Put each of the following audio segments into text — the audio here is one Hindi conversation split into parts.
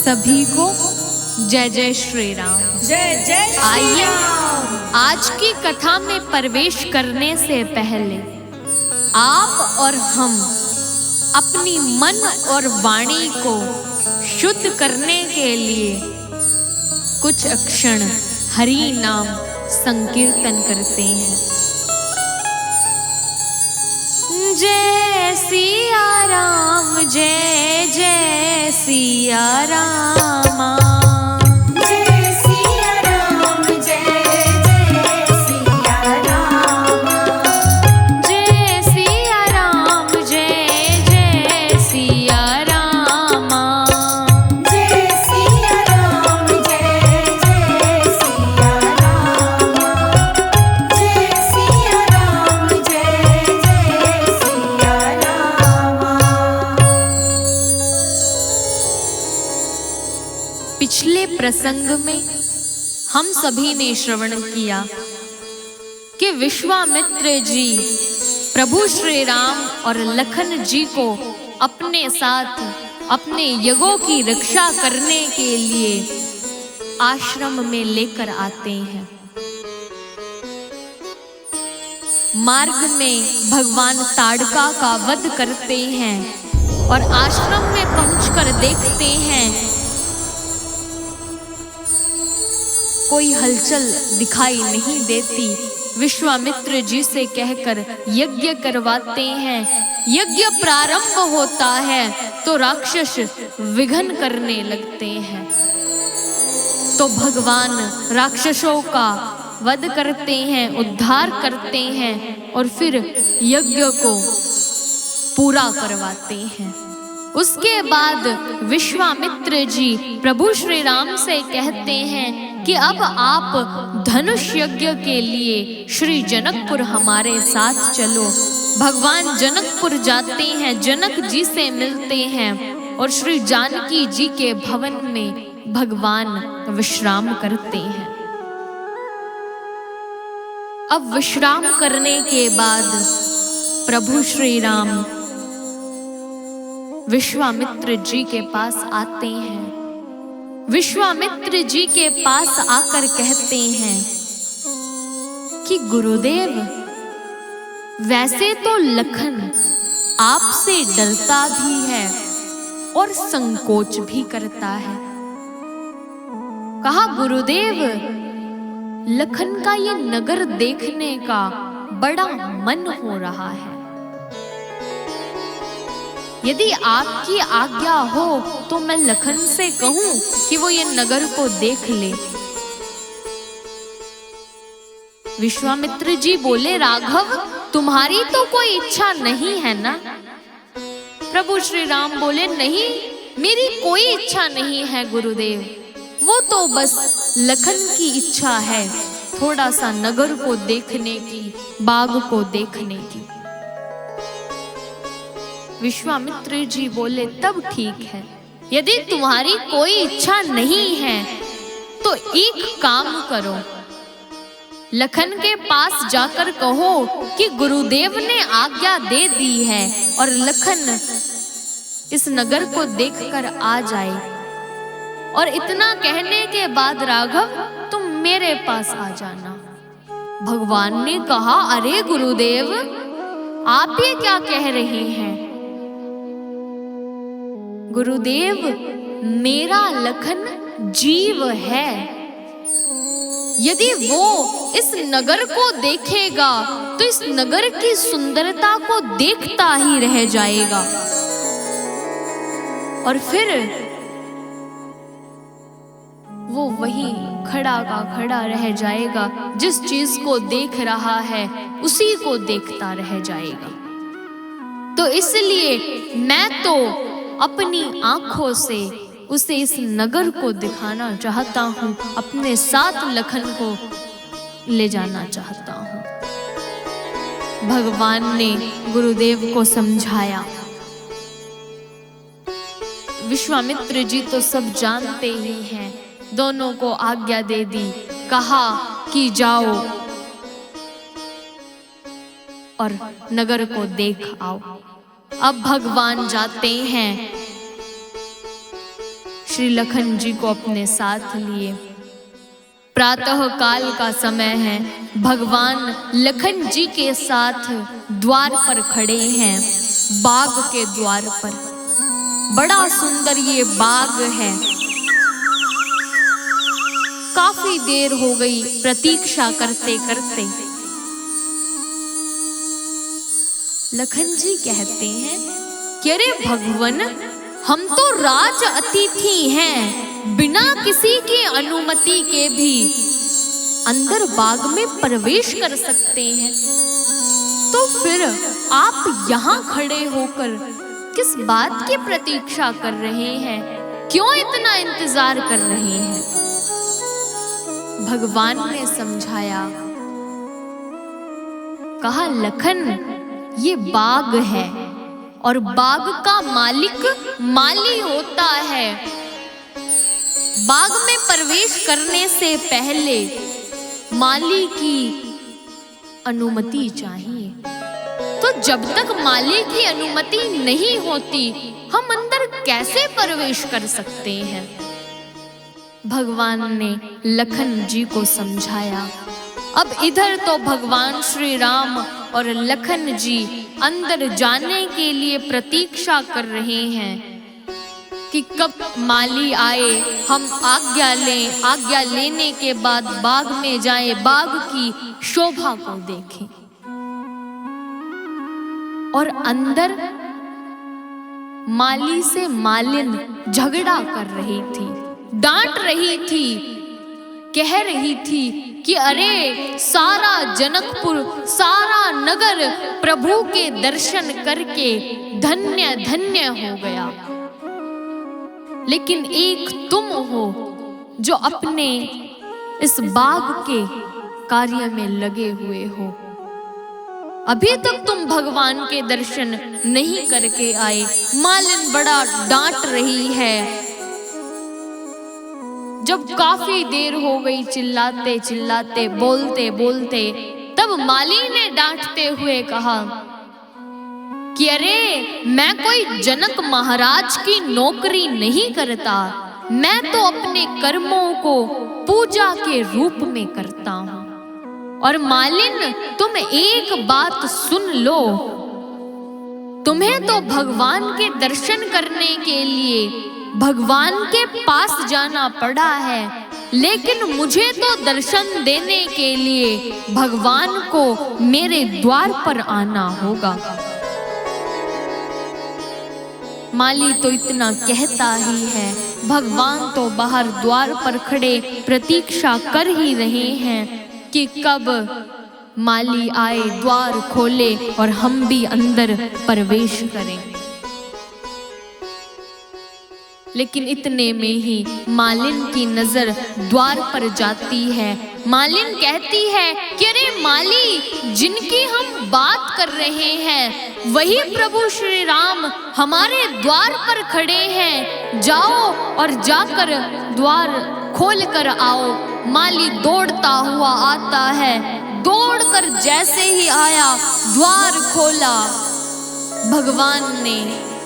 सभी को जय जय श्री राम। जय जय। आइए आज की कथा में प्रवेश करने से पहले आप और हम अपनी मन और वाणी को शुद्ध करने के लिए कुछ क्षण हरि नाम संकीर्तन करते हैं। जय सिया राम, जय जय सिया रामा। जय सिया राम, जय जय सिया रामा। जय सिया राम, जय जय सिया रामा। जय सिया राम, जय जय सिया रामा। जय सिया राम, जय जय सिया रामा। पिछले प्रसंग में हम सभी ने श्रवण किया कि विश्वामित्र जी प्रभु श्री राम और लखन जी को अपने साथ अपने यज्ञों की रक्षा करने के लिए आश्रम में लेकर आते हैं। मार्ग में भगवान ताड़का का वध करते हैं और आश्रम में पहुंचकर देखते हैं कोई हलचल दिखाई नहीं देती। विश्वामित्र जी से कहकर यज्ञ करवाते हैं। यज्ञ प्रारंभ होता है तो राक्षस विघ्न करने लगते हैं, तो भगवान राक्षसों का वध करते हैं, उद्धार करते हैं और फिर यज्ञ को पूरा करवाते हैं। उसके बाद विश्वामित्र जी प्रभु श्री राम से कहते हैं कि अब आप धनुष यज्ञ के लिए श्री जनकपुर हमारे साथ चलो। भगवान जनकपुर जाते हैं, जनक जी से मिलते हैं और श्री जानकी जी के भवन में भगवान विश्राम करते हैं। अब विश्राम करने के बाद प्रभु श्री राम विश्वामित्र जी के पास आते हैं। विश्वामित्र जी के पास आकर कहते हैं कि गुरुदेव, वैसे तो लखन आपसे डरता भी है और संकोच भी करता है। कहा गुरुदेव, लखन का ये नगर देखने का बड़ा मन हो रहा है। यदि आपकी आज्ञा हो तो मैं लखन से कहूं कि वो ये नगर को देख ले। विश्वामित्र जी बोले, राघव, तुम्हारी तो कोई इच्छा नहीं है ना? प्रभु श्री राम बोले, नहीं, मेरी कोई इच्छा नहीं है गुरुदेव। वो तो बस लखन की इच्छा है, थोड़ा सा नगर को देखने की, बाग को देखने की। विश्वामित्र जी बोले, तब ठीक है, यदि तुम्हारी कोई इच्छा नहीं है तो एक काम करो, लखन के पास जाकर कहो कि गुरुदेव ने आज्ञा दे दी है और लखन इस नगर को देखकर आ जाए। और इतना कहने के बाद राघव, तुम मेरे पास आ जाना। भगवान ने कहा, अरे गुरुदेव, आप ये क्या कह रहे हैं? गुरुदेव, मेरा लखन जीव है, यदि वो इस नगर को देखेगा तो इस नगर की सुंदरता को देखता ही रह जाएगा और फिर वो वहीं खड़ा का खड़ा रह जाएगा, जिस चीज को देख रहा है उसी को देखता रह जाएगा। तो इसलिए मैं तो अपनी आंखों से उसे इस नगर को दिखाना चाहता हूं, अपने साथ लखन को ले जाना चाहता हूं। भगवान ने गुरुदेव को समझाया। विश्वामित्र जी तो सब जानते ही हैं, दोनों को आज्ञा दे दी, कहा कि जाओ और नगर को देख आओ। अब भगवान जाते हैं, श्री लखन जी को अपने साथ लिए। प्रातः काल का समय है, भगवान लखन जी के साथ द्वार पर खड़े हैं, बाग के द्वार पर। बड़ा सुंदर ये बाग है। काफी देर हो गई प्रतीक्षा करते करते। लखन जी कहते हैं कि अरे भगवान, हम तो राज अतिथि हैं, बिना किसी की अनुमति के भी अंदर बाग में प्रवेश कर सकते हैं, तो फिर आप यहाँ खड़े होकर किस बात की प्रतीक्षा कर रहे हैं? क्यों इतना इंतजार कर रहे हैं? भगवान ने समझाया, कहा लखन, ये बाग है और बाग का मालिक माली होता है। बाग में प्रवेश करने से पहले माली की अनुमति चाहिए। तो जब तक माली की अनुमति नहीं होती, हम अंदर कैसे प्रवेश कर सकते हैं? भगवान ने लखन जी को समझाया। अब इधर तो भगवान श्री राम और लखन जी अंदर जाने के लिए प्रतीक्षा कर रहे हैं कि कब माली आए, हम आज्ञा लें, आज्ञा लेने के बाद बाग में जाएं, बाग की शोभा को देखें। और अंदर माली से मालिन झगड़ा कर रही थी, डांट रही थी, कह रही थी कि अरे सारा जनकपुर, सारा नगर प्रभु के दर्शन करके धन्य धन्य हो गया, लेकिन एक तुम हो जो अपने इस बाग के कार्य में लगे हुए हो। अभी तक तुम भगवान के दर्शन नहीं करके आए। मालिन बड़ा डांट रही है। जब काफी देर हो गई चिल्लाते चिल्लाते, बोलते बोलते, तब माली ने डांटते हुए कहा कि अरे मैं कोई जनक महाराज की नौकरी नहीं करता, मैं तो अपने कर्मों को पूजा के रूप में करता हूं। और मालिन, तुम एक बात सुन लो, तुम्हें तो भगवान के दर्शन करने के लिए भगवान के पास जाना पड़ा है, लेकिन मुझे तो दर्शन देने के लिए भगवान को मेरे द्वार पर आना होगा। माली तो इतना कहता ही है, भगवान तो बाहर द्वार पर खड़े प्रतीक्षा कर ही रहे हैं कि कब माली आए, द्वार खोले और हम भी अंदर प्रवेश करें। लेकिन इतने में ही मालिन की नजर द्वार पर जाती है। मालिन कहती है कि अरे माली, जिनकी हम बात कर रहे हैं वही प्रभु श्री राम हमारे द्वार पर खड़े हैं, जाओ और जाकर द्वार खोल कर आओ। माली दौड़ता हुआ आता है, दौड़कर जैसे ही आया, द्वार खोला। भगवान ने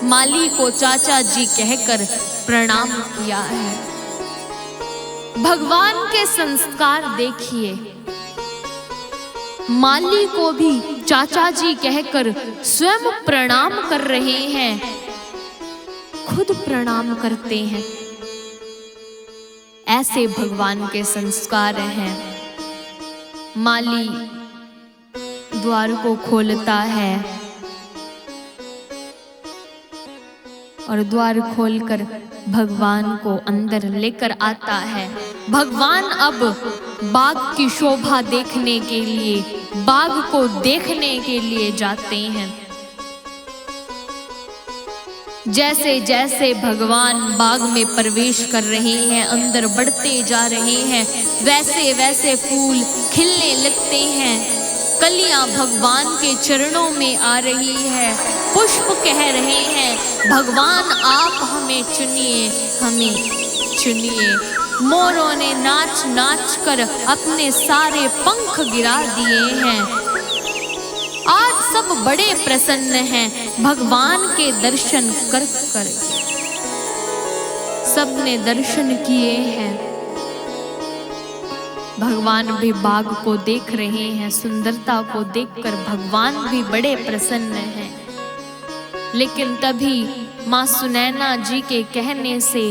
माली को चाचा जी कहकर प्रणाम किया है। भगवान के संस्कार देखिए, माली को भी चाचा जी कहकर स्वयं प्रणाम कर रहे हैं, खुद प्रणाम करते हैं। ऐसे भगवान के संस्कार हैं। माली द्वार को खोलता है और द्वार खोलकर भगवान को अंदर लेकर आता है। भगवान अब बाग की शोभा देखने के लिए, बाग को देखने के लिए जाते हैं। जैसे जैसे भगवान बाग में प्रवेश कर रहे हैं, अंदर बढ़ते जा रहे हैं, वैसे वैसे फूल खिलने लगते हैं। कलियां भगवान के चरणों में आ रही है, पुष्प कह रहे हैं, भगवान आप हमें चुनिए, हमें चुनिए। मोरों ने नाच नाच कर अपने सारे पंख गिरा दिए हैं। आज सब बड़े प्रसन्न हैं भगवान के दर्शन कर कर। सबने दर्शन किए हैं। भगवान भी बाग को देख रहे हैं, सुंदरता को देखकर भगवान भी बड़े प्रसन्न हैं। लेकिन तभी माँ सुनैना जी के कहने से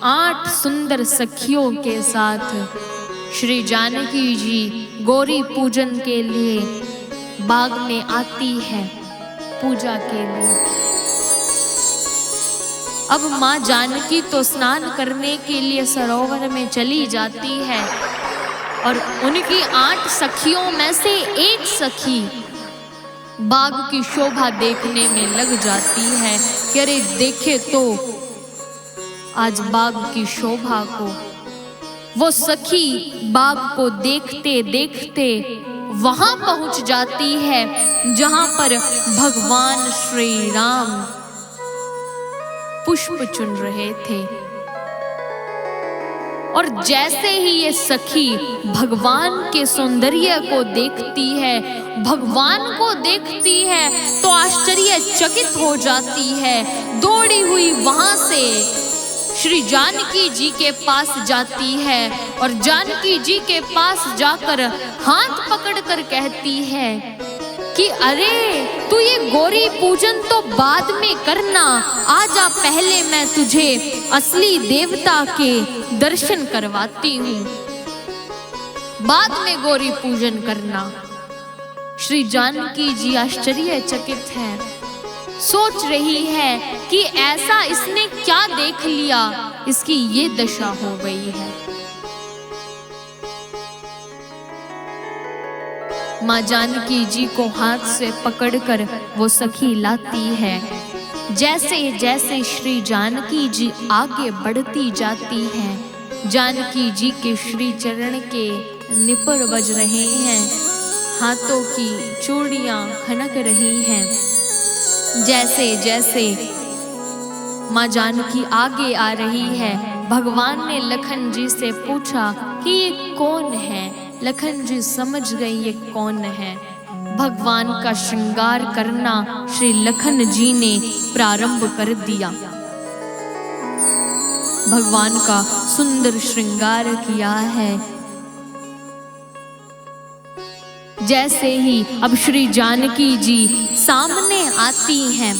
8 सुंदर सखियों के साथ श्री जानकी जी गौरी पूजन के लिए बाग में आती है, पूजा के लिए। अब माँ जानकी तो स्नान करने के लिए सरोवर में चली जाती है और उनकी 8 सखियों में से एक सखी बाग की शोभा देखने में लग जाती है कि अरे देखे तो आज बाग की शोभा को। वो सखी बाग को देखते देखते वहां पहुंच जाती है जहां पर भगवान श्री राम पुष्प चुन रहे थे। और जैसे ही ये सखी भगवान के सौंदर्य को देखती है, भगवान को देखती है तो आश्चर्यचकित हो जाती है। दौड़ी हुई वहां से श्री जानकी जी के पास जाती है और जानकी जी के पास जाकर हाथ पकड़कर कहती है कि अरे तू ये गौरी पूजन तो बाद में करना, आजा पहले मैं तुझे असली देवता के दर्शन करवाती हूँ, बाद में गौरी पूजन करना। श्री जानकी जी आश्चर्यचकित है, सोच रही है कि ऐसा इसने क्या देख लिया, इसकी ये दशा हो गई है। माँ जानकी जी को हाथ से पकड़कर वो सखी लाती है। जैसे जैसे श्री जानकी जी आगे बढ़ती जाती हैं, जानकी जी के श्री चरण के निपर बज रहे हैं, हाथों की चूड़ियां खनक रही हैं। जैसे जैसे माँ जानकी आगे आ रही है, भगवान ने लखन जी से पूछा कि ये कौन है। लखन जी समझ गई ये कौन है। भगवान का श्रृंगार करना श्री लखन जी ने प्रारंभ कर दिया। भगवान का सुंदर श्रृंगार किया है। जैसे ही अब श्री जानकी जी सामने आती हैं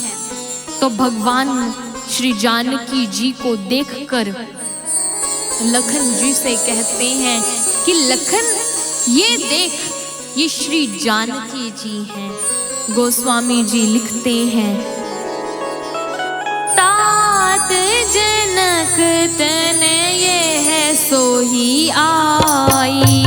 तो भगवान श्री जानकी जी को देखकर लखन जी से कहते हैं कि लखन ये देख, ये श्री जानकी जी हैं। गोस्वामी जी लिखते हैं, तात जनक तन ये है सोही आई,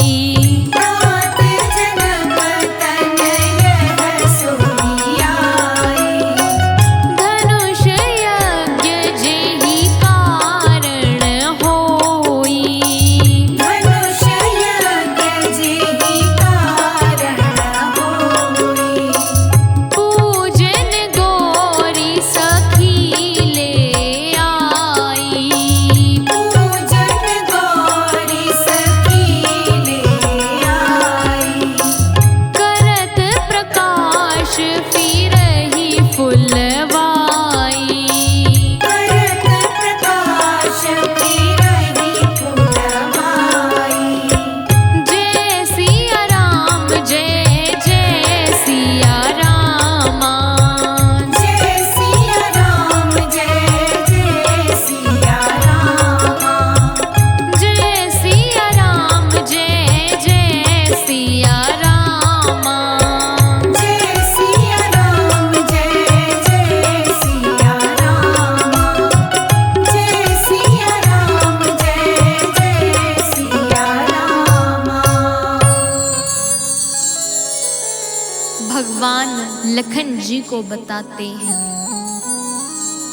लखन जी को बताते हैं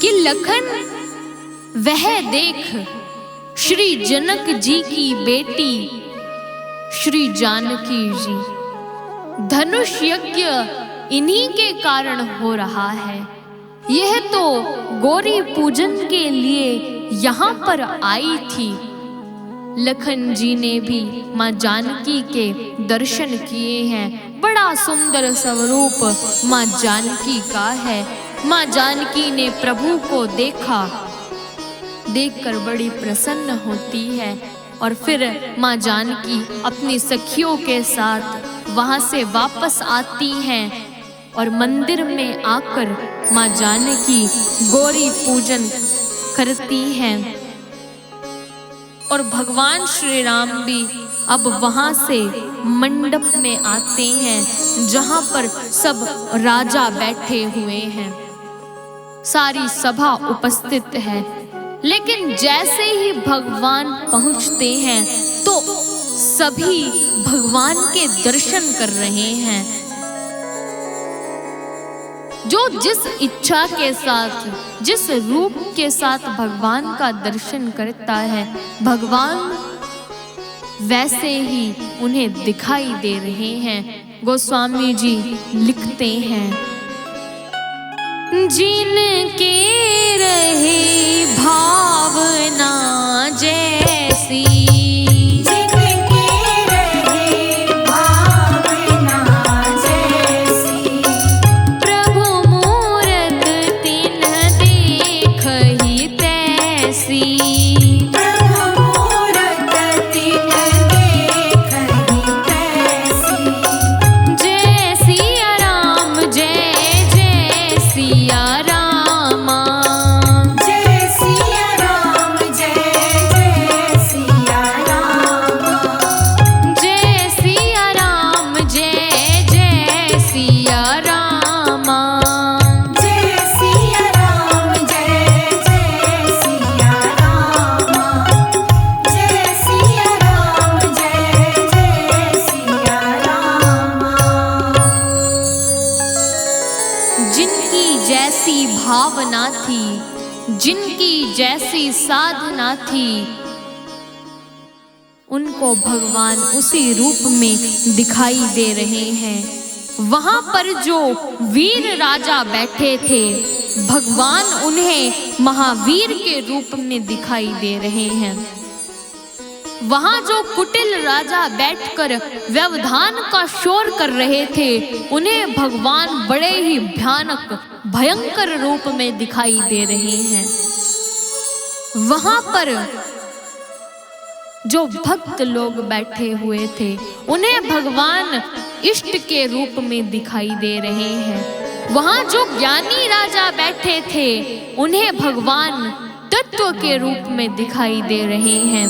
कि लखन वह देख श्री जनक जी की बेटी श्री जानकी जी, धनुष यज्ञ इन्हीं के कारण हो रहा है। यह तो गौरी पूजन के लिए यहाँ पर आई थी। लखन जी ने भी माँ जानकी के दर्शन किए हैं। बड़ा सुंदर स्वरूप माँ जानकी का है। माँ जानकी ने प्रभु को देखा देखकर बड़ी प्रसन्न होती है। और फिर माँ जानकी अपनी सखियों के साथ वहाँ से वापस आती हैं और मंदिर में आकर माँ जानकी गौरी पूजन करती हैं। और भगवान श्री राम भी अब वहाँ से मंडप में आते हैं जहाँ पर सब राजा बैठे हुए हैं, सारी सभा उपस्थित है। लेकिन जैसे ही भगवान पहुँचते हैं तो सभी भगवान के दर्शन कर रहे हैं। जो जिस इच्छा के साथ, जिस रूप के साथ भगवान का दर्शन करता है, भगवान वैसे ही उन्हें दिखाई दे रहे हैं। गोस्वामी जी लिखते हैं, जिनके रहे भावना जैसी, जैसी भावना थी, जिनकी जैसी साधना थी, उनको भगवान उसी रूप में दिखाई दे रहे हैं। वहां पर जो वीर राजा बैठे थे, भगवान उन्हें महावीर के रूप में दिखाई दे रहे हैं। वहां जो कुटिल राजा बैठकर व्यवधान का शोर कर रहे थे, उन्हें भगवान बड़े ही भयानक भयंकर रूप में दिखाई दे रहे हैं। वहां पर जो भक्त लोग बैठे हुए थे, उन्हें भगवान इष्ट के रूप में दिखाई दे रहे हैं। वहां जो ज्ञानी राजा बैठे थे, उन्हें भगवान तत्व के रूप में दिखाई दे रहे हैं।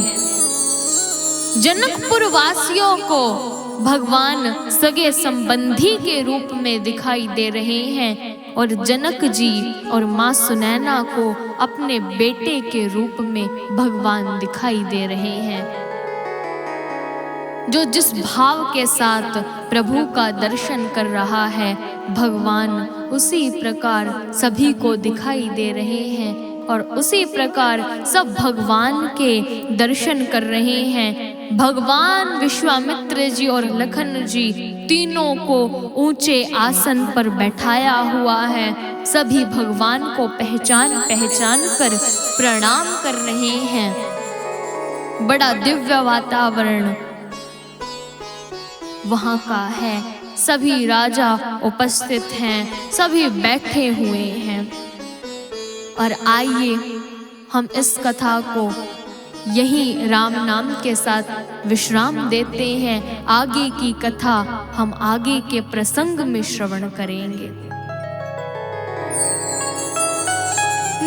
जनकपुर वासियों को भगवान सगे संबंधी के रूप में दिखाई दे रहे हैं और जनक जी और माँ सुनैना को अपने बेटे के रूप में भगवान दिखाई दे रहे हैं। जो जिस भाव के साथ प्रभु का दर्शन कर रहा है, भगवान उसी प्रकार सभी को दिखाई दे रहे हैं और उसी प्रकार सब भगवान के दर्शन कर रहे हैं। भगवान विश्वामित्र जी और लखन जी तीनों को ऊंचे आसन पर बैठाया हुआ है। सभी भगवान को पहचान पहचान कर प्रणाम कर रहे हैं। बड़ा दिव्य वातावरण वहाँ का है। सभी राजा उपस्थित हैं, सभी बैठे हुए हैं। और आइए हम इस कथा को यही राम नाम के साथ विश्राम देते हैं। आगे की कथा हम आगे के प्रसंग में श्रवण करेंगे।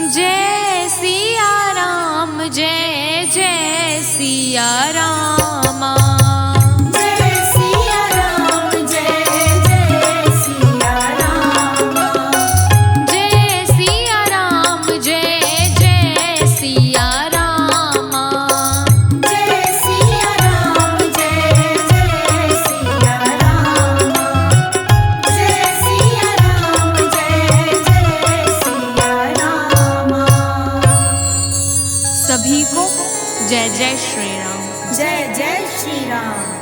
जय सिया राम, जय जय सिया राम। जय जय श्री राम।